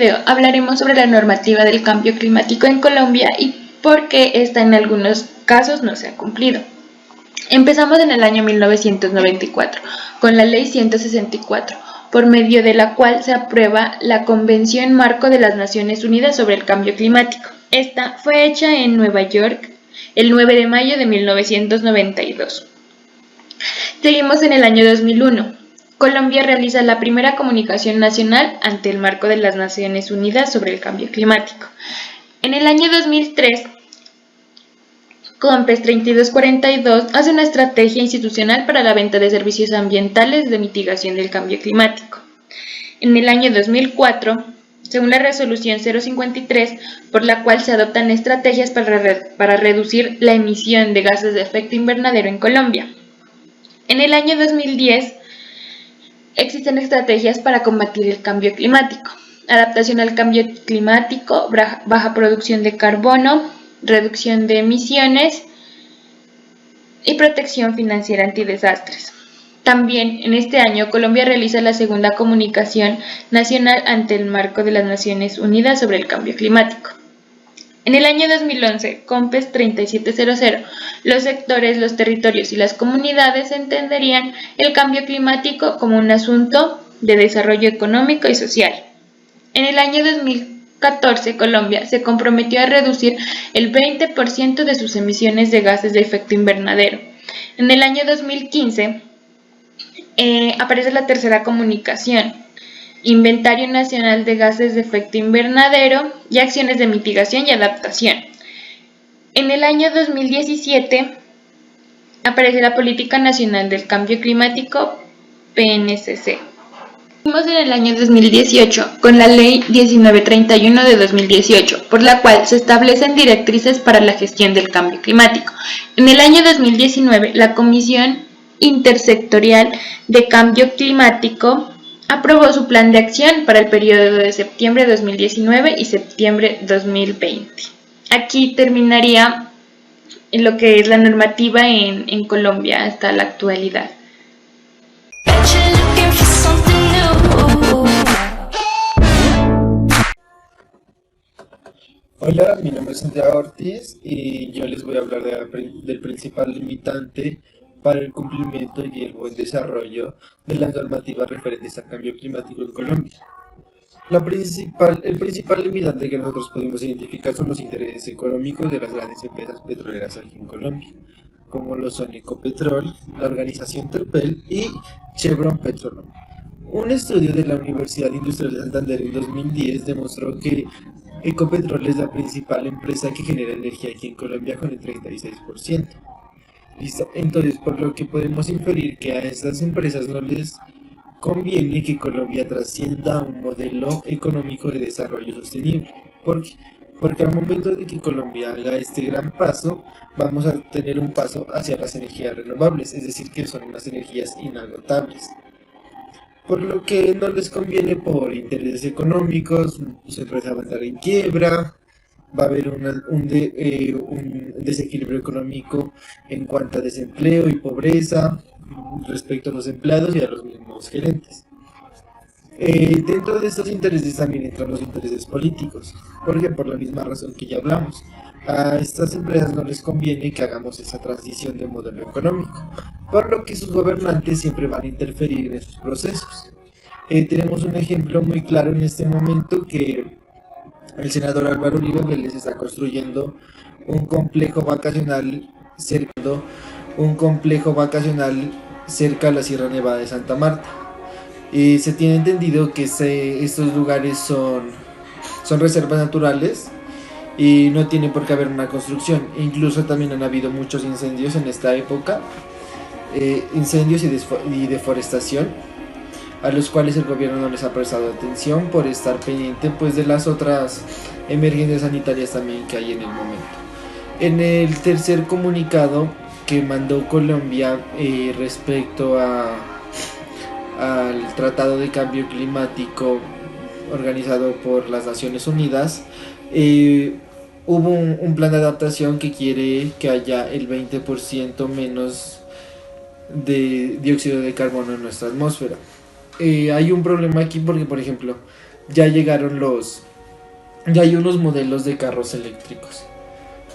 video hablaremos sobre la normativa del cambio climático en Colombia y por qué esta en algunos casos no se ha cumplido. Empezamos en el año 1994 con la Ley 164, por medio de la cual se aprueba la Convención Marco de las Naciones Unidas sobre el Cambio Climático. Esta fue hecha en Nueva York el 9 de mayo de 1992. Seguimos en el año 2001. Colombia realiza la primera comunicación nacional ante el Marco de las Naciones Unidas sobre el Cambio Climático. En el año 2003, COMPES 3242 hace una estrategia institucional para la venta de servicios ambientales de mitigación del cambio climático. En el año 2004, según la resolución 053, por la cual se adoptan estrategias para reducir la emisión de gases de efecto invernadero en Colombia. En el año 2010, existen estrategias para combatir el cambio climático, adaptación al cambio climático, baja producción de carbono, reducción de emisiones y protección financiera antidesastres. También en este año Colombia realiza la segunda comunicación nacional ante el Marco de las Naciones Unidas sobre el Cambio Climático. En el año 2011, COMPES 3700, los sectores, los territorios y las comunidades entenderían el cambio climático como un asunto de desarrollo económico y social. En el año 2014, Colombia se comprometió a reducir el 20% de sus emisiones de gases de efecto invernadero. En el año 2015, aparece la tercera comunicación, Inventario Nacional de Gases de Efecto Invernadero y Acciones de Mitigación y Adaptación. En el año 2017 aparece la Política Nacional del Cambio Climático, PNCC. Seguimos en el año 2018 con la Ley 1931 de 2018, por la cual se establecen directrices para la gestión del cambio climático. En el año 2019, la Comisión Intersectorial de Cambio Climático aprobó su plan de acción para el periodo de septiembre de 2019 y septiembre de 2020. Aquí terminaría en lo que es la normativa en Colombia hasta la actualidad. Hola, mi nombre es Santiago Ortiz y yo les voy a hablar del principal limitante para el cumplimiento y el buen desarrollo de las normativas referentes al cambio climático en Colombia. El principal limitante que nosotros podemos identificar son los intereses económicos de las grandes empresas petroleras aquí en Colombia, como lo son Ecopetrol, la organización Terpel y Chevron Petroleum. Un estudio de la Universidad Industrial de Santander en 2010 demostró que Ecopetrol es la principal empresa que genera energía aquí en Colombia con el 36%. ¿Listo? Entonces, por lo que podemos inferir que a estas empresas no les conviene que Colombia trascienda a un modelo económico de desarrollo sostenible. ¿Por qué? Porque al momento de que Colombia haga este gran paso, vamos a tener un paso hacia las energías renovables, es decir, que son unas energías inagotables. Por lo que no les conviene por intereses económicos, su empresa va a estar en quiebra, va a haber un desequilibrio económico en cuanto a desempleo y pobreza respecto a los empleados y a los mismos gerentes. Dentro de estos intereses también entran los intereses políticos, porque por la misma razón que ya hablamos, a estas empresas no les conviene que hagamos esa transición de modelo económico, por lo que sus gobernantes siempre van a interferir en esos procesos. Tenemos un ejemplo muy claro en este momento que el senador Álvaro Uribe Vélez está construyendo un complejo vacacional cerca a la Sierra Nevada de Santa Marta. Se tiene entendido que estos lugares son reservas naturales y no tiene por qué haber una construcción. Incluso también han habido muchos incendios en esta época, incendios y deforestación, a los cuales el gobierno no les ha prestado atención por estar pendiente pues de las otras emergencias sanitarias también que hay en el momento. En el tercer comunicado que mandó Colombia respecto al Tratado de Cambio Climático organizado por las Naciones Unidas, hubo un plan de adaptación que quiere que haya el 20% menos de dióxido de carbono en nuestra atmósfera. Hay un problema aquí porque, por ejemplo, ya llegaron ya hay unos modelos de carros eléctricos.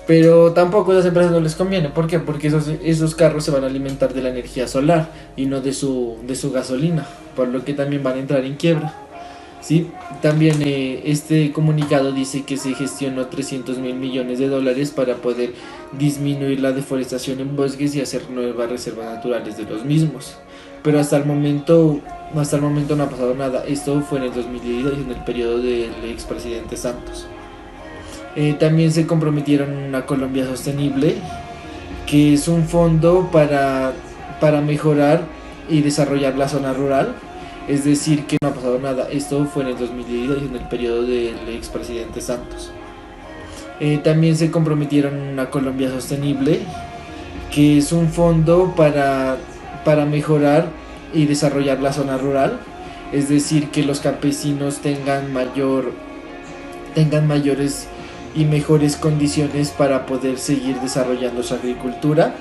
Pero tampoco a las empresas no les conviene. ¿Por qué? Porque esos carros se van a alimentar de la energía solar y no de su gasolina, por lo que también van a entrar en quiebra. ¿Sí? También este comunicado dice que se gestionó 300.000 millones de dólares para poder disminuir la deforestación en bosques y hacer nuevas reservas naturales de los mismos. Pero hasta el momento no ha pasado nada. Esto fue en el 2010, en el periodo del expresidente Santos. También se comprometieron en una Colombia Sostenible, que es un fondo para mejorar y desarrollar la zona rural. Es decir, que no ha pasado nada. Esto fue en el 2010, en el periodo del expresidente Santos. También se comprometieron en una Colombia Sostenible, que es un fondo para mejorar y desarrollar la zona rural. Es decir, que los campesinos tengan mayores y mejores condiciones para poder seguir desarrollando su agricultura.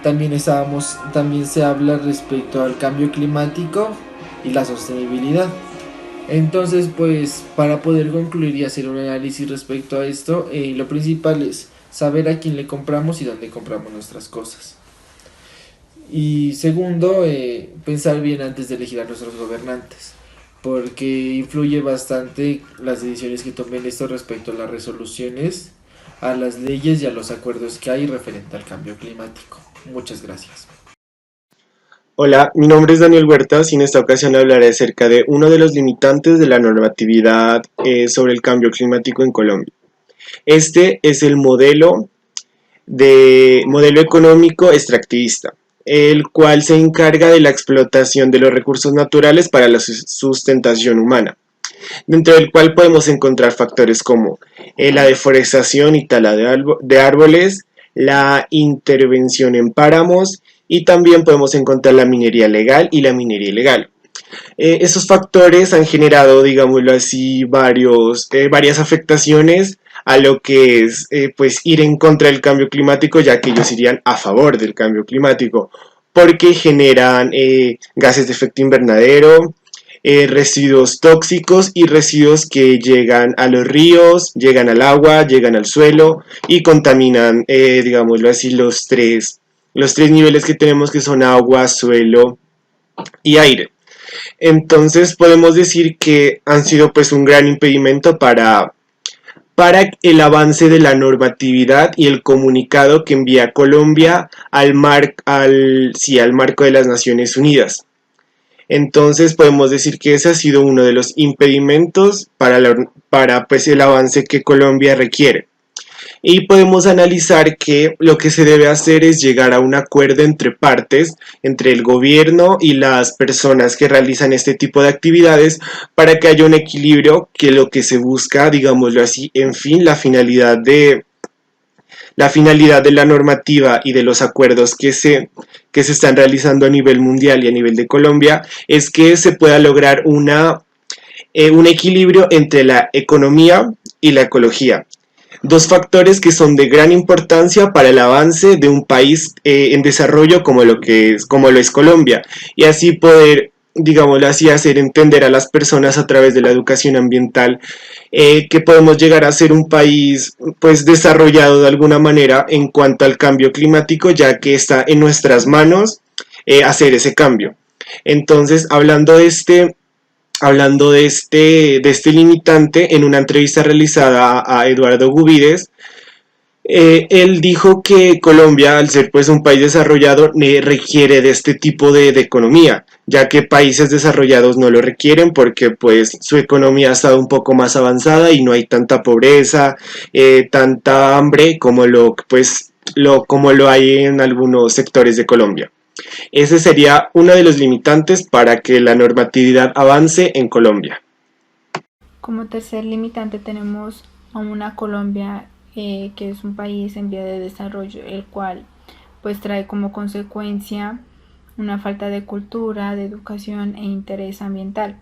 También se habla respecto al cambio climático y la sostenibilidad. Entonces, pues, para poder concluir y hacer un análisis respecto a esto, lo principal es saber a quién le compramos y dónde compramos nuestras cosas. Y segundo, pensar bien antes de elegir a nuestros gobernantes, porque influye bastante las decisiones que tomen esto respecto a las resoluciones, a las leyes y a los acuerdos que hay referente al cambio climático. Muchas gracias. Hola, mi nombre es Daniel Huertas y en esta ocasión hablaré acerca de uno de los limitantes de la normatividad sobre el cambio climático en Colombia. Este es el modelo económico extractivista, el cual se encarga de la explotación de los recursos naturales para la sustentación humana, dentro del cual podemos encontrar factores como la deforestación y tala de árboles, la intervención en páramos, y también podemos encontrar la minería legal y la minería ilegal. Esos factores han generado, digámoslo así, varias afectaciones a lo que es pues ir en contra del cambio climático, ya que ellos irían a favor del cambio climático, porque generan gases de efecto invernadero, residuos tóxicos y residuos que llegan a los ríos, llegan al agua, llegan al suelo y contaminan, digámoslo así, los tres niveles que tenemos, que son agua, suelo y aire. Entonces podemos decir que han sido pues un gran impedimento para el avance de la normatividad y el comunicado que envía Colombia al marco de las Naciones Unidas. Entonces podemos decir que ese ha sido uno de los impedimentos para pues, el avance que Colombia requiere. Y podemos analizar que lo que se debe hacer es llegar a un acuerdo entre partes, entre el gobierno y las personas que realizan este tipo de actividades, para que haya un equilibrio, que lo que se busca, digámoslo así, en fin, la finalidad de la normativa y de los acuerdos que se están realizando a nivel mundial y a nivel de Colombia, es que se pueda lograr un equilibrio entre la economía y la ecología. Dos factores que son de gran importancia para el avance de un país en desarrollo como lo es Colombia, y así poder, digámoslo así, hacer entender a las personas a través de la educación ambiental que podemos llegar a ser un país pues desarrollado de alguna manera en cuanto al cambio climático, ya que está en nuestras manos hacer ese cambio. Entonces, hablando de este limitante, en una entrevista realizada a Eduardo Gubídez, él dijo que Colombia, al ser pues un país desarrollado, requiere de este tipo de economía, ya que países desarrollados no lo requieren porque pues su economía ha estado un poco más avanzada y no hay tanta pobreza, tanta hambre como lo hay en algunos sectores de Colombia. Ese sería uno de los limitantes para que la normatividad avance en Colombia. Como tercer limitante tenemos a una Colombia que es un país en vía de desarrollo, el cual pues trae como consecuencia una falta de cultura, de educación e interés ambiental.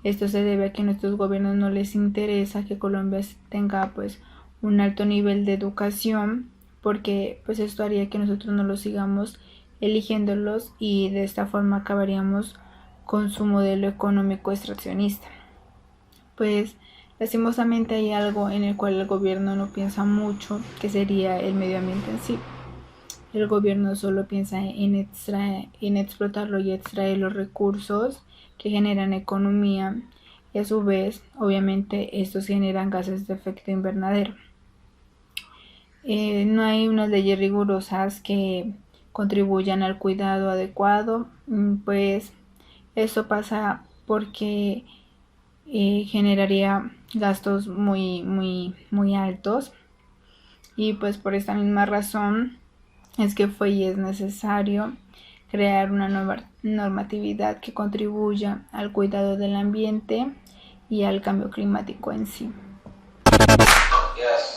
Esto se debe a que a nuestros gobiernos no les interesa que Colombia tenga pues un alto nivel de educación, porque pues esto haría que nosotros no los sigamos eligiéndolos y de esta forma acabaríamos con su modelo económico extraccionista. Pues lastimosamente hay algo en el cual el gobierno no piensa mucho, que sería el medio ambiente en sí. El gobierno solo piensa en explotarlo y extraer los recursos que generan economía, y a su vez, obviamente, estos generan gases de efecto invernadero. No hay unas leyes rigurosas que contribuyan al cuidado adecuado, pues esto pasa porque generaría gastos muy altos, y pues por esta misma razón es que fue y es necesario crear una nueva normatividad que contribuya al cuidado del ambiente y al cambio climático en sí. Yes.